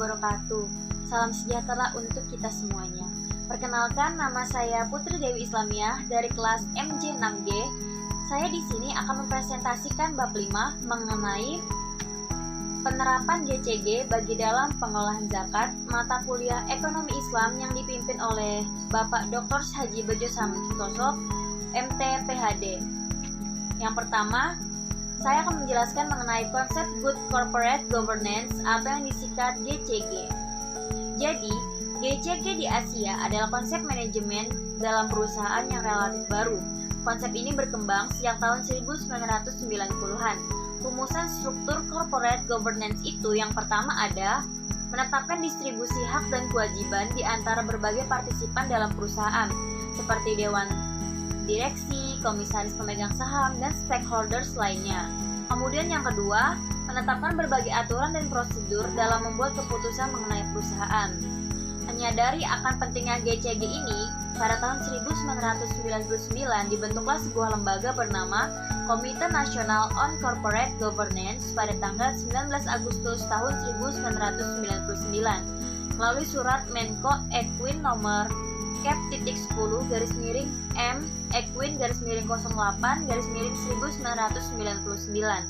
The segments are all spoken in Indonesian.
wabarakatuh. Salam sejahtera untuk kita semuanya. Perkenalkan, nama saya Putri Dewi Islamiah dari kelas MJ6G. Saya di sini akan mempresentasikan bab 5 mengenai penerapan GCG bagi dalam pengolahan zakat mata kuliah Ekonomi Islam yang dipimpin oleh Bapak Dr. Haji Bejo Santoso, MT PhD. Yang pertama, saya akan menjelaskan mengenai konsep Good Corporate Governance atau yang disingkat GCG. Jadi, GCG di Asia adalah konsep manajemen dalam perusahaan yang relatif baru. Konsep ini berkembang sejak tahun 1990-an. Rumusan struktur corporate governance itu yang pertama ada menetapkan distribusi hak dan kewajiban di antara berbagai partisipan dalam perusahaan, seperti dewan direksi, komisaris pemegang saham, dan stakeholders lainnya. Kemudian yang kedua, menetapkan berbagai aturan dan prosedur dalam membuat keputusan mengenai perusahaan. Menyadari akan pentingnya GCG ini, pada tahun 1999 dibentuklah sebuah lembaga bernama Komite Nasional on Corporate Governance pada tanggal 19 Agustus tahun 1999 melalui surat Menko Equin nomor Cap.M/Equin-08/1999.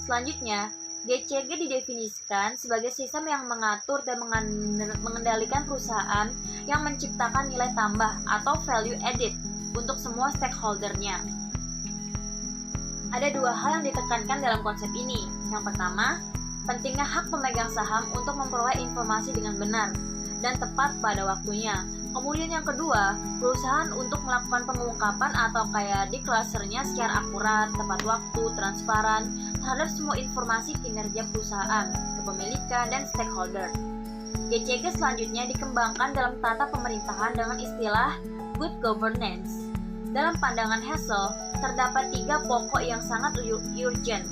Selanjutnya, GCG didefinisikan sebagai sistem yang mengatur dan mengendalikan perusahaan yang menciptakan nilai tambah atau value added untuk semua stakeholdernya. Ada dua hal yang ditekankan dalam konsep ini. Yang pertama, pentingnya hak pemegang saham untuk memperoleh informasi dengan benar dan tepat pada waktunya. Kemudian yang kedua, perusahaan untuk melakukan pengungkapan atau kayak deklasernya secara akurat, tepat waktu, transparan terhadap semua informasi kinerja perusahaan, kepemilikan, dan stakeholder. GCG selanjutnya dikembangkan dalam tata pemerintahan dengan istilah good governance. Dalam pandangan Hassel, terdapat 3 pokok yang sangat urgent.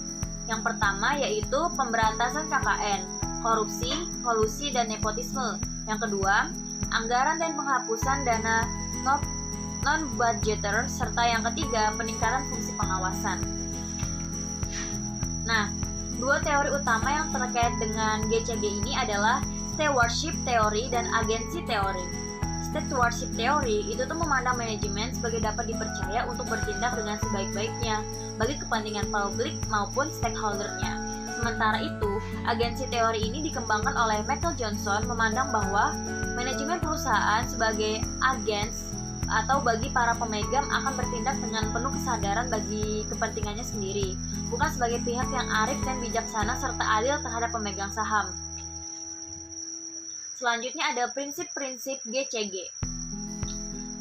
Yang pertama yaitu pemberantasan KKN, korupsi, kolusi, dan nepotisme. Yang kedua, anggaran dan penghapusan dana non-budgeter, serta yang ketiga, peningkatan fungsi pengawasan. Nah, dua teori utama yang terkait dengan GCG ini adalah stewardship theory dan agency theory. Stewardship theory itu tuh memandang manajemen sebagai dapat dipercaya untuk bertindak dengan sebaik-baiknya bagi kepentingan publik maupun stakeholdernya. Sementara itu, agensi teori ini dikembangkan oleh Michael Johnson memandang bahwa manajemen perusahaan sebagai agens atau bagi para pemegang akan bertindak dengan penuh kesadaran bagi kepentingannya sendiri, bukan sebagai pihak yang arif dan bijaksana serta adil terhadap pemegang saham. Selanjutnya ada prinsip-prinsip GCG.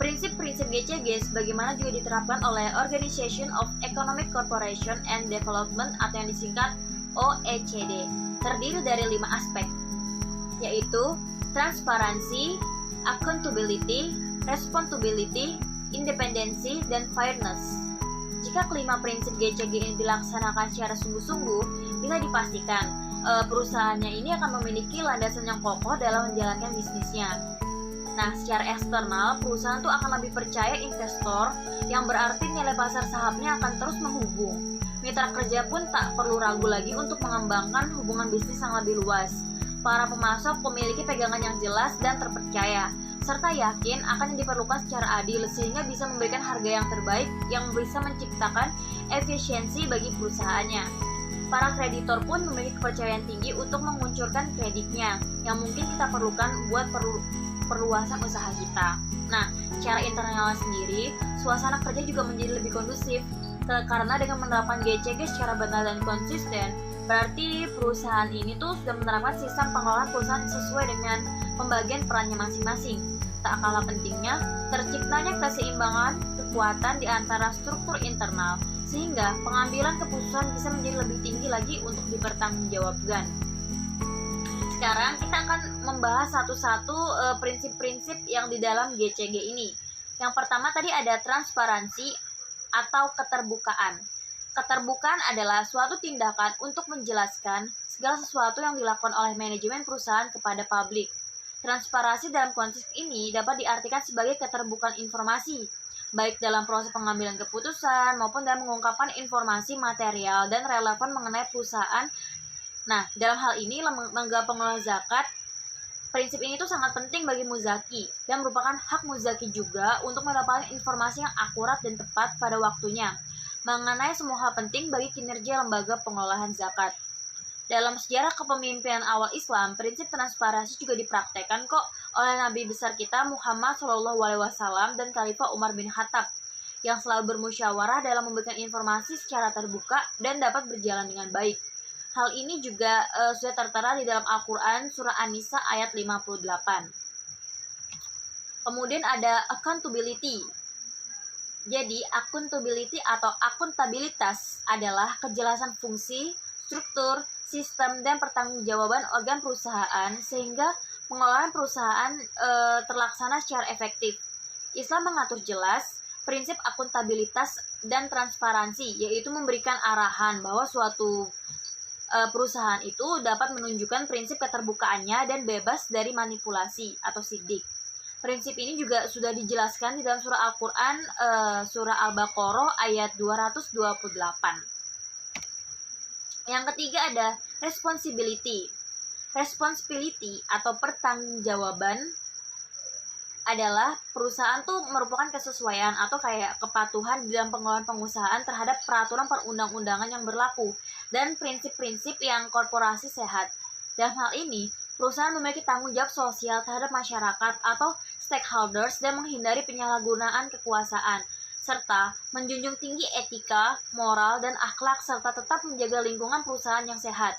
Prinsip-prinsip GCG sebagaimana juga diterapkan oleh Organization of Economic Cooperation and Development atau yang disingkat OECD, terdiri dari 5 aspek, yaitu transparansi, accountability, responsibility, independensi, dan fairness. Jika kelima prinsip GCG ini dilaksanakan secara sungguh-sungguh, bisa dipastikan perusahaannya ini akan memiliki landasan yang kokoh dalam menjalankan bisnisnya. Nah, secara eksternal, perusahaan itu akan lebih percaya investor, yang berarti nilai pasar sahamnya akan terus menghubung. Mitra kerja pun tak perlu ragu lagi untuk mengembangkan hubungan bisnis yang lebih luas. Para pemasok memiliki pegangan yang jelas dan terpercaya, serta yakin akan yang diperlukan secara adil sehingga bisa memberikan harga yang terbaik yang bisa menciptakan efisiensi bagi perusahaannya. Para kreditor pun memiliki kepercayaan tinggi untuk menguncurkan kreditnya yang mungkin kita perlukan buat perluasan usaha kita. Nah, secara internal sendiri, suasana kerja juga menjadi lebih kondusif karena dengan menerapkan GCG secara benar dan konsisten, berarti perusahaan ini tuh sudah menerapkan sistem pengelolaan perusahaan sesuai dengan pembagian perannya masing-masing. Tak kalah pentingnya, terciptanya keseimbangan kekuatan di antara struktur internal, sehingga pengambilan keputusan bisa menjadi lebih tinggi lagi untuk dipertanggungjawabkan. Sekarang kita akan membahas satu-satu prinsip-prinsip yang di dalam GCG ini. Yang pertama tadi ada transparansi atau keterbukaan. Keterbukaan adalah suatu tindakan untuk menjelaskan segala sesuatu yang dilakukan oleh manajemen perusahaan kepada publik. Transparansi dalam konteks ini dapat diartikan sebagai keterbukaan informasi, baik dalam proses pengambilan keputusan maupun dalam mengungkapkan informasi material dan relevan mengenai perusahaan Nah, dalam hal ini lembaga pengelola zakat, prinsip ini tuh sangat penting bagi muzaki dan merupakan hak muzaki juga untuk mendapatkan informasi yang akurat dan tepat pada waktunya mengenai semua hal penting bagi kinerja lembaga pengelolaan zakat. Dalam sejarah kepemimpinan awal Islam, prinsip transparansi juga dipraktekkan kok oleh Nabi besar kita Muhammad SAW dan Khalifah Umar bin Khattab yang selalu bermusyawarah dalam memberikan informasi secara terbuka dan dapat berjalan dengan baik. Hal ini juga sudah tertera di dalam Al-Quran surah An-Nisa ayat 58. Kemudian ada accountability. Jadi, accountability atau akuntabilitas adalah kejelasan fungsi, struktur, sistem, dan pertanggungjawaban organ perusahaan sehingga pengelolaan perusahaan terlaksana secara efektif. Islam mengatur jelas prinsip akuntabilitas dan transparansi, yaitu memberikan arahan bahwa suatu perusahaan itu dapat menunjukkan prinsip keterbukaannya dan bebas dari manipulasi atau sidik. Prinsip ini juga sudah dijelaskan di dalam surah Al-Quran, surah Al-Baqarah ayat 228. Yang ketiga ada responsibility. Responsibility atau pertanggungjawaban adalah perusahaan tuh merupakan kesesuaian atau kayak kepatuhan dalam pengelolaan pengusahaan terhadap peraturan perundang-undangan yang berlaku dan prinsip-prinsip yang korporasi sehat. Dalam hal ini, perusahaan memiliki tanggung jawab sosial terhadap masyarakat atau stakeholders dan menghindari penyalahgunaan kekuasaan, serta menjunjung tinggi etika, moral, dan akhlak serta tetap menjaga lingkungan perusahaan yang sehat.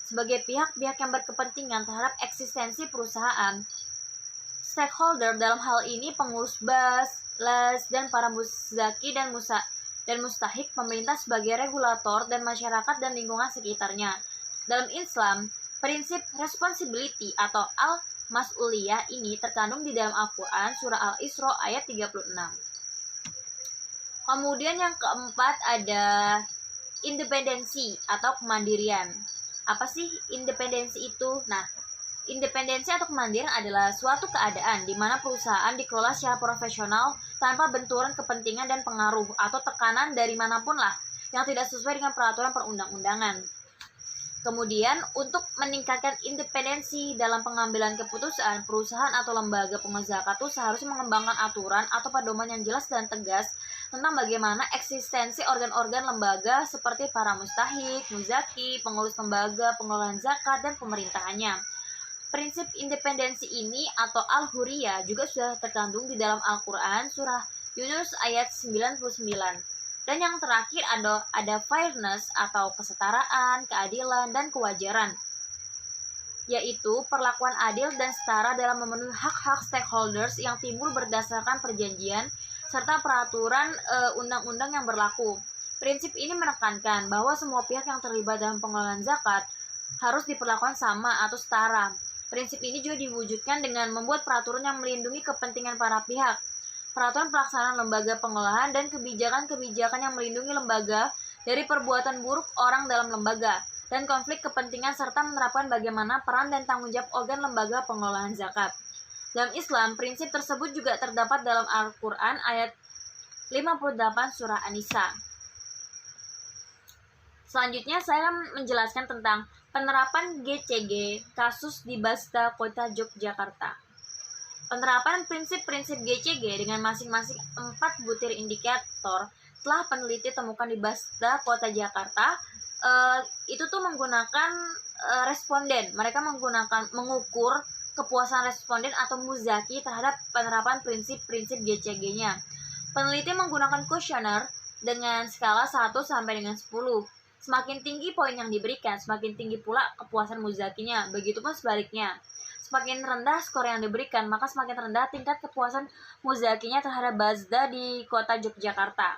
Sebagai pihak-pihak yang berkepentingan terhadap eksistensi perusahaan, stakeholder dalam hal ini pengurus BAS, LAS, dan para muzaki dan mustahik pemerintah sebagai regulator dan masyarakat dan lingkungan sekitarnya. Dalam Islam, prinsip responsibility atau al-mas'uliyah ini terkandung di dalam Al-Quran surah Al-Isra ayat 36. Kemudian yang keempat ada independensi atau kemandirian. Apa sih independensi itu? Nah, independensi atau kemandirian adalah suatu keadaan di mana perusahaan dikelola secara profesional tanpa benturan kepentingan dan pengaruh atau tekanan dari manapun lah yang tidak sesuai dengan peraturan perundang-undangan. Kemudian, untuk meningkatkan independensi dalam pengambilan keputusan, perusahaan atau lembaga pengelola zakat itu seharusnya mengembangkan aturan atau pedoman yang jelas dan tegas tentang bagaimana eksistensi organ-organ lembaga seperti para mustahik, muzaki, pengurus lembaga, pengelolaan zakat, dan pemerintahannya. Prinsip independensi ini atau al-huriyah juga sudah terkandung di dalam Al-Quran surah Yunus ayat 99. Dan yang terakhir ada fairness atau kesetaraan, keadilan, dan kewajaran, yaitu perlakuan adil dan setara dalam memenuhi hak-hak stakeholders yang timbul berdasarkan perjanjian serta peraturan undang-undang yang berlaku. Prinsip ini menekankan bahwa semua pihak yang terlibat dalam pengelolaan zakat harus diperlakukan sama atau setara. Prinsip ini juga diwujudkan dengan membuat peraturan yang melindungi kepentingan para pihak, peraturan pelaksanaan lembaga pengolahan, dan kebijakan-kebijakan yang melindungi lembaga dari perbuatan buruk orang dalam lembaga dan konflik kepentingan serta menerapkan bagaimana peran dan tanggung jawab organ lembaga pengolahan zakat. Dalam Islam, prinsip tersebut juga terdapat dalam Al-Quran ayat 58 surah An-Nisa. Selanjutnya saya menjelaskan tentang penerapan GCG kasus di Basda Kota Yogyakarta. Penerapan prinsip-prinsip GCG dengan masing-masing 4 butir indikator telah peneliti temukan di Basda Kota Jakarta. Itu tuh menggunakan responden. Mereka mengukur kepuasan responden atau muzaki terhadap penerapan prinsip-prinsip GCG-nya. Peneliti menggunakan kuesioner dengan skala 1 sampai dengan 10. Semakin tinggi poin yang diberikan, semakin tinggi pula kepuasan muzakinya. Begitupun sebaliknya. Semakin rendah skor yang diberikan, maka semakin rendah tingkat kepuasan muzakinya terhadap Basda di kota Yogyakarta.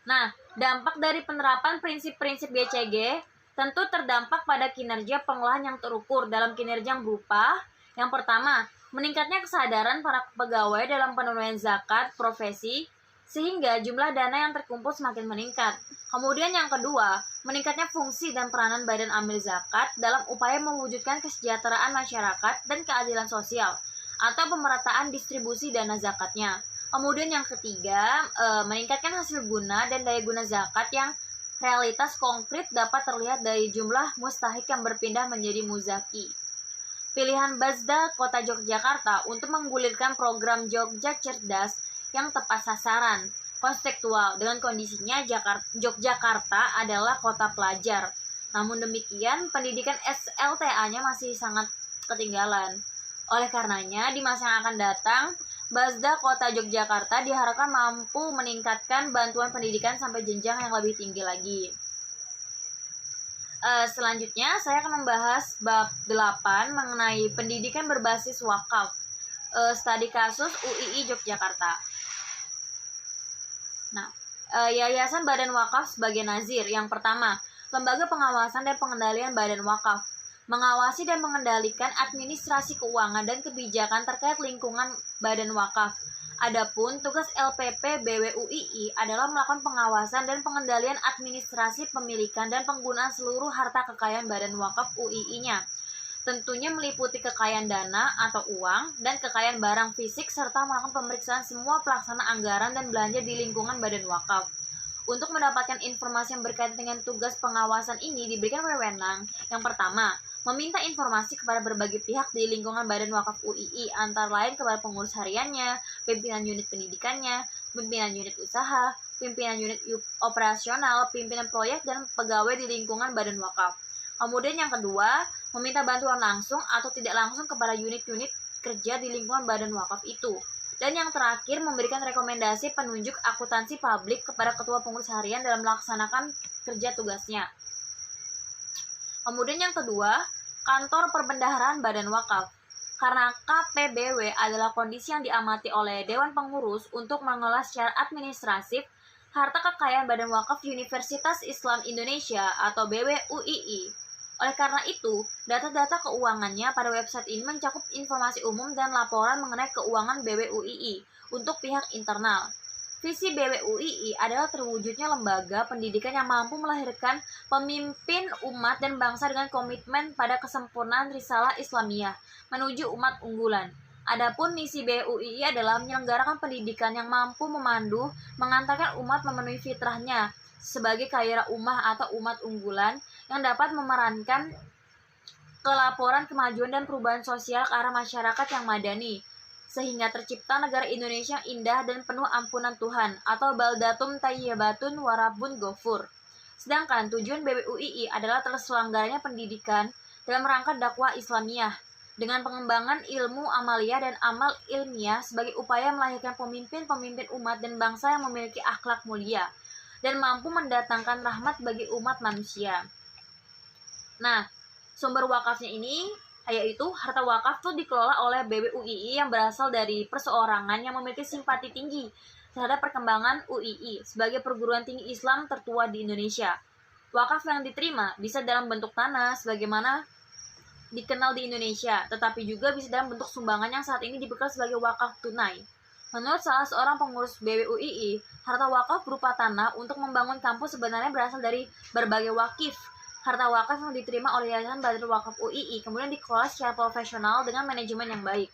Nah, dampak dari penerapan prinsip-prinsip GCG tentu terdampak pada kinerja pengolahan yang terukur dalam kinerja yang berupa yang pertama, meningkatnya kesadaran para pegawai dalam penunaian zakat profesi sehingga jumlah dana yang terkumpul semakin meningkat. Kemudian yang kedua, meningkatnya fungsi dan peranan badan amil zakat dalam upaya mewujudkan kesejahteraan masyarakat dan keadilan sosial atau pemerataan distribusi dana zakatnya. Kemudian yang ketiga, meningkatkan hasil guna dan daya guna zakat yang Realitas konkret dapat terlihat dari jumlah mustahik yang berpindah menjadi muzaki. Pilihan Bazda Kota Yogyakarta untuk menggulirkan program Jogja Cerdas yang tepat sasaran, kontekstual dengan kondisinya Yogyakarta adalah kota pelajar. Namun demikian, pendidikan SLTA-nya masih sangat ketinggalan. Oleh karenanya, di masa yang akan datang, Bazda Kota Yogyakarta diharapkan mampu meningkatkan bantuan pendidikan sampai jenjang yang lebih tinggi lagi. Selanjutnya, saya akan membahas bab 8 mengenai pendidikan berbasis wakaf. Studi kasus UII Yogyakarta. Nah, Yayasan Badan Wakaf sebagai nazir. Yang pertama, Lembaga Pengawasan dan Pengendalian Badan Wakaf, mengawasi dan mengendalikan administrasi keuangan dan kebijakan terkait lingkungan badan wakaf. Adapun tugas LPP BWUII adalah melakukan pengawasan dan pengendalian administrasi pemilikan dan penggunaan seluruh harta kekayaan badan wakaf UII-nya. Tentunya meliputi kekayaan dana atau uang dan kekayaan barang fisik serta melakukan pemeriksaan semua pelaksana anggaran dan belanja di lingkungan badan wakaf. Untuk mendapatkan informasi yang berkaitan dengan tugas pengawasan ini diberikan wewenang. Yang pertama, meminta informasi kepada berbagai pihak di lingkungan Badan Wakaf UII, antara lain kepada pengurus hariannya, pimpinan unit pendidikannya, pimpinan unit usaha, pimpinan unit operasional, pimpinan proyek, dan pegawai di lingkungan Badan Wakaf. Kemudian yang kedua, meminta bantuan langsung atau tidak langsung kepada unit-unit kerja di lingkungan Badan Wakaf itu. Dan yang terakhir, memberikan rekomendasi penunjuk akuntansi publik kepada ketua pengurus harian dalam melaksanakan kerja tugasnya. Kemudian yang kedua, kantor perbendaharaan badan wakaf. Karena KPBW adalah kondisi yang diamati oleh Dewan Pengurus untuk mengelola secara administratif harta kekayaan badan wakaf Universitas Islam Indonesia atau BWUII. Oleh karena itu, data-data keuangannya pada website ini mencakup informasi umum dan laporan mengenai keuangan BWUII untuk pihak internal. Visi BWUII adalah terwujudnya lembaga pendidikan yang mampu melahirkan pemimpin umat dan bangsa dengan komitmen pada kesempurnaan risalah Islamiyah menuju umat unggulan. Adapun misi BWUII adalah menyelenggarakan pendidikan yang mampu memandu, mengantarkan umat memenuhi fitrahnya sebagai khairah ummah atau umat unggulan yang dapat memerankan kelaporan kemajuan dan perubahan sosial ke arah masyarakat yang madani, sehingga tercipta negara Indonesia yang indah dan penuh ampunan Tuhan atau baldatum tayyibatun warabun ghafur. Sedangkan tujuan BWUII adalah terselenggaranya pendidikan dalam rangka dakwah Islamiyah dengan pengembangan ilmu amaliyah dan amal ilmiah sebagai upaya melahirkan pemimpin-pemimpin umat dan bangsa yang memiliki akhlak mulia dan mampu mendatangkan rahmat bagi umat manusia. Nah, sumber wakafnya ini yaitu harta wakaf itu dikelola oleh BWUII yang berasal dari perseorangan yang memiliki simpati tinggi terhadap perkembangan UII sebagai perguruan tinggi Islam tertua di Indonesia. Wakaf yang diterima bisa dalam bentuk tanah sebagaimana dikenal di Indonesia, tetapi juga bisa dalam bentuk sumbangan yang saat ini dikenal sebagai wakaf tunai. Menurut salah seorang pengurus BWUII, harta wakaf berupa tanah untuk membangun kampus sebenarnya berasal dari berbagai wakif. Harta wakaf yang diterima oleh Yayasan Badan Wakaf UII kemudian dikelola secara profesional dengan manajemen yang baik.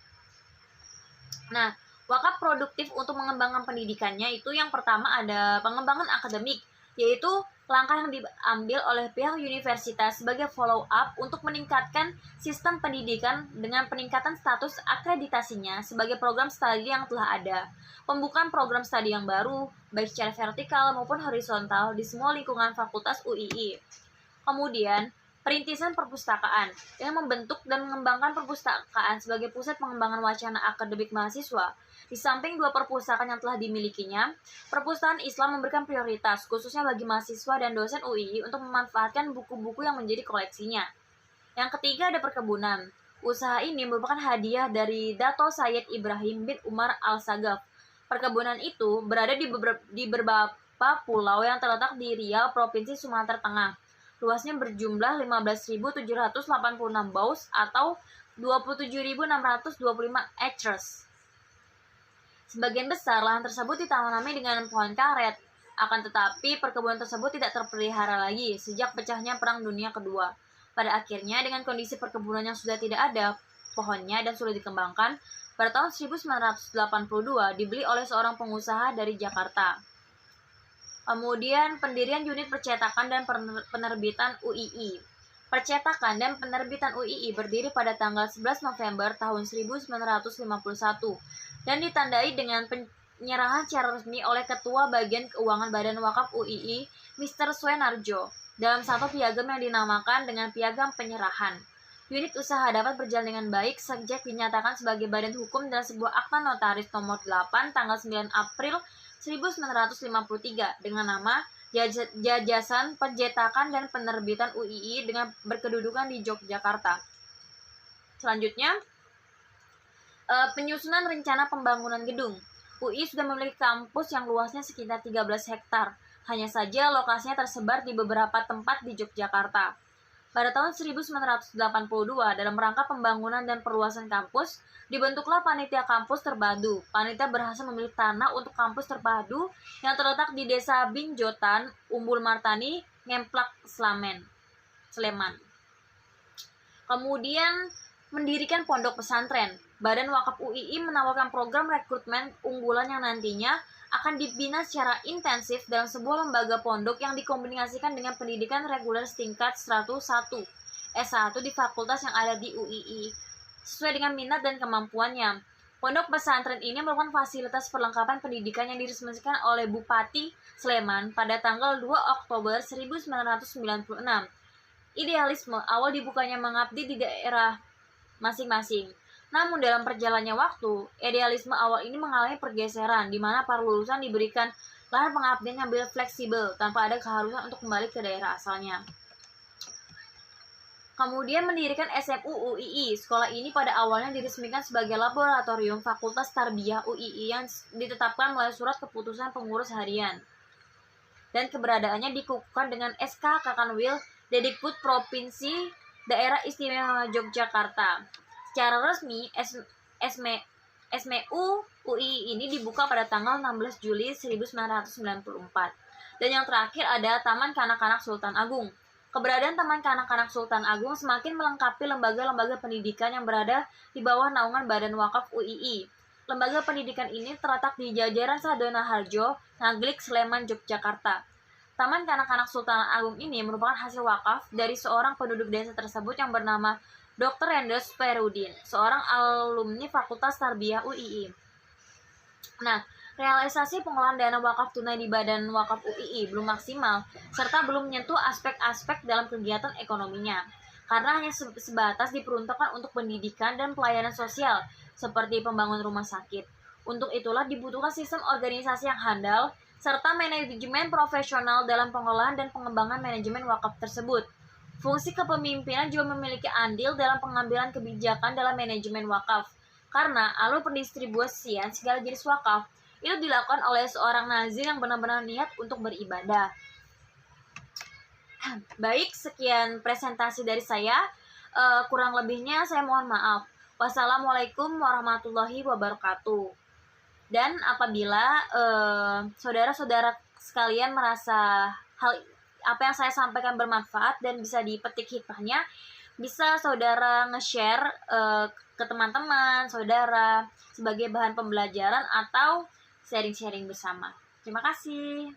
Nah, wakaf produktif untuk mengembangkan pendidikannya itu yang pertama ada pengembangan akademik, yaitu langkah yang diambil oleh pihak universitas sebagai follow up untuk meningkatkan sistem pendidikan dengan peningkatan status akreditasinya sebagai program studi yang telah ada, pembukaan program studi yang baru, baik secara vertikal maupun horizontal di semua lingkungan fakultas UII. Kemudian, perintisan perpustakaan dengan membentuk dan mengembangkan perpustakaan sebagai pusat pengembangan wacana akademik mahasiswa. Di samping dua perpustakaan yang telah dimilikinya, perpustakaan Islam memberikan prioritas khususnya bagi mahasiswa dan dosen UII untuk memanfaatkan buku-buku yang menjadi koleksinya. Yang ketiga ada perkebunan. Usaha ini merupakan hadiah dari Dato Sayyid Ibrahim bin Umar Al-Sagaf. Perkebunan itu berada di beberapa pulau yang terletak di Riau, Provinsi Sumatera Tengah. Luasnya berjumlah 15.786 baus atau 27.625 acres. Sebagian besar lahan tersebut ditanami dengan pohon karet. Akan tetapi, perkebunan tersebut tidak terpelihara lagi sejak pecahnya Perang Dunia Kedua. Pada akhirnya, dengan kondisi perkebunan yang sudah tidak ada pohonnya dan sudah dikembangkan, pada tahun 1982 dibeli oleh seorang pengusaha dari Jakarta. Kemudian pendirian unit percetakan dan penerbitan UII. Percetakan dan penerbitan UII berdiri pada tanggal 11 November tahun 1951 dan ditandai dengan penyerahan secara resmi oleh Ketua Bagian Keuangan Badan Wakaf UII, Mr. Suenarjo, dalam satu piagam yang dinamakan dengan Piagam Penyerahan. Unit usaha dapat berjalan dengan baik sejak dinyatakan sebagai badan hukum dalam sebuah akta notaris nomor 8 tanggal 9 April 1953 dengan nama Yayasan Percetakan dan Penerbitan UII dengan berkedudukan di Yogyakarta. Selanjutnya, penyusunan rencana pembangunan gedung. UI sudah memiliki kampus yang luasnya sekitar 13 hektar. Hanya saja lokasinya tersebar di beberapa tempat di Yogyakarta. Pada tahun 1982, dalam rangka pembangunan dan perluasan kampus, dibentuklah Panitia Kampus Terpadu. Panitia berhasil memilih tanah untuk kampus terpadu yang terletak di Desa Binjotan, Umbul Martani, Ngemplak, Sleman. Kemudian mendirikan pondok pesantren. Badan Wakaf UII menawarkan program rekrutmen unggulan yang nantinya akan dibina secara intensif dalam sebuah lembaga pondok yang dikombinasikan dengan pendidikan reguler setingkat 101 S1 di fakultas yang ada di UII sesuai dengan minat dan kemampuannya. Pondok pesantren ini merupakan fasilitas perlengkapan pendidikan yang diresmikan oleh Bupati Sleman pada tanggal 2 Oktober 1996. Idealisme awal dibukanya mengabdi di daerah masing-masing. Namun dalam perjalannya waktu, idealisme awal ini mengalami pergeseran di mana para lulusan diberikan lahan pengabdian yang lebih fleksibel tanpa ada keharusan untuk kembali ke daerah asalnya. Kemudian mendirikan SMU UII. Sekolah ini pada awalnya diresmikan sebagai laboratorium Fakultas Tarbiyah UII yang ditetapkan melalui surat keputusan pengurus harian. Dan keberadaannya dikukuhkan dengan SK Kakanwil Dedikbud Provinsi Daerah Istimewa Yogyakarta. Secara resmi, SMU UII ini dibuka pada tanggal 16 Juli 1994. Dan yang terakhir ada Taman Kanak-Kanak Sultan Agung. Keberadaan Taman Kanak-Kanak Sultan Agung semakin melengkapi lembaga-lembaga pendidikan yang berada di bawah naungan Badan Wakaf UII. Lembaga pendidikan ini terletak di jajaran Sadona Harjo, Ngaglik, Sleman, Yogyakarta. Taman Kanak-Kanak Sultan Agung ini merupakan hasil wakaf dari seorang penduduk desa tersebut yang bernama Dr. Rendes Perudin, seorang alumni Fakultas Tarbiyah UII. Nah, realisasi pengolahan dana wakaf tunai di Badan Wakaf UII belum maksimal, serta belum menyentuh aspek-aspek dalam kegiatan ekonominya, karena hanya sebatas diperuntukkan untuk pendidikan dan pelayanan sosial, seperti pembangunan rumah sakit. Untuk itulah dibutuhkan sistem organisasi yang handal, serta manajemen profesional dalam pengolahan dan pengembangan manajemen wakaf tersebut. Fungsi kepemimpinan juga memiliki andil dalam pengambilan kebijakan dalam manajemen wakaf, karena alur pendistribusian segala jenis wakaf itu dilakukan oleh seorang nazir yang benar-benar niat untuk beribadah. Baik, sekian presentasi dari saya. Kurang lebihnya saya mohon maaf. Wassalamualaikum warahmatullahi wabarakatuh. Dan apabila saudara-saudara sekalian merasa hal apa yang saya sampaikan bermanfaat dan bisa dipetik hikmahnya, bisa saudara nge-share ke teman-teman, saudara sebagai bahan pembelajaran atau sharing-sharing bersama. Terima kasih.